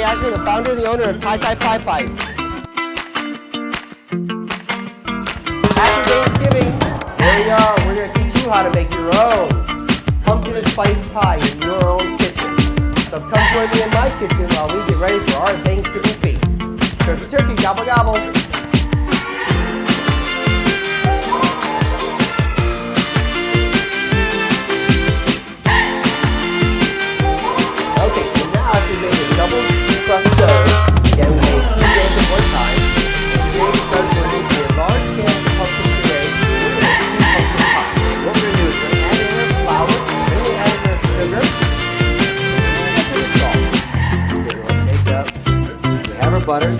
R.J. the founder and the owner of Thai Pie Pies. Happy Thanksgiving! Here we are. We're going to teach you how to make your own pumpkin and spice pie in your own kitchen. So come join me in my kitchen while we get ready for our Thanksgiving feast. Turkey, turkey, gobble, gobble. Okay, so now after we made a double crust dough, again we made 2 eggs at one time. Today because we're using a large can of pumpkin puree, we're going to make 2 pumpkin pies. What we're going to do is we're going to add in our flour, then we'll add in our sugar, and a bit of salt. Okay, we'll shake up. We have our butter.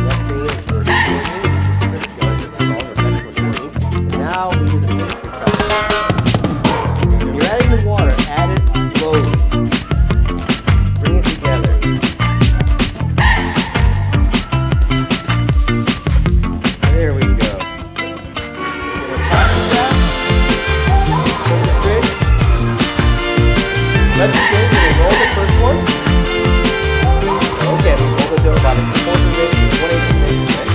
Next thing is we're shortening. This is going to be all our vegetable shortening. Now we do the pastry crust. When you're adding the water, add it slowly. Bring it together. There we go. Get a plastic wrap. Put it in the fridge. Let's begin. We're going to roll the first one. Okay, we roll the dough about a quarter inch to 1/8 inch away.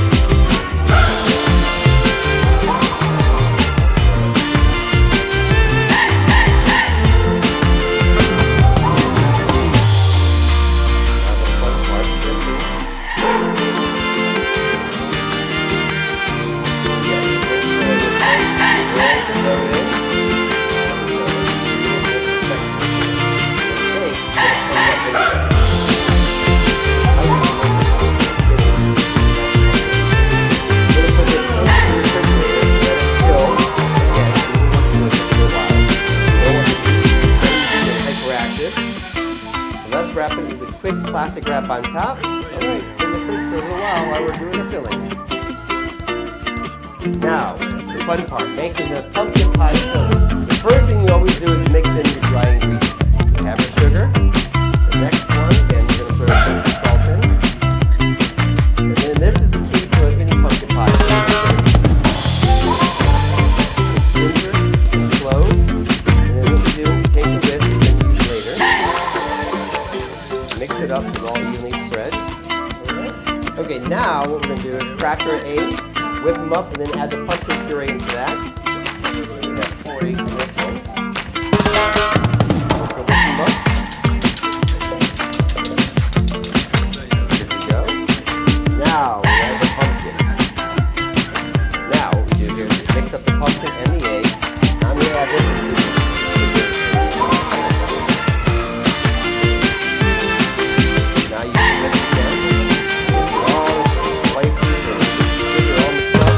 Let's wrap it with a quick plastic wrap on top. Alright, in the fridge for a little while we're doing the filling. Now, the fun part, making the pumpkin pie filling. The first thing you always do is mix in your dry ingredients. You have your sugar. The next one, again, you're going to put a pinch of salt in. And then this is the key to any pumpkin pie. Ginger, some cloves. And then what we do is take the whisk and use later. Mix it up so it's all evenly spread. Okay, now what we're going to do is crack our eggs, whip them up, and then add the pumpkin puree into that. We have 4 eggs in this one. Also whip them up. Here we go. Now we add the pumpkin. Now what we do here is mix up the pumpkin and the egg. Now I'm going to add this into the sugar. Now you can mix it again. Get all the spices and sugar all mixed up.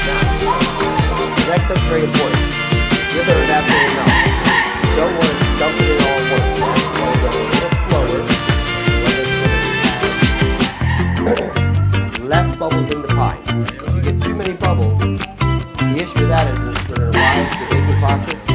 Now, next up is very important. With or without putting out. You don't want to dump it in all at once. You want to go a little slower. You want to make less bubbles in the pie. If you get too many bubbles, the issue with that is it's going to rise the baking process.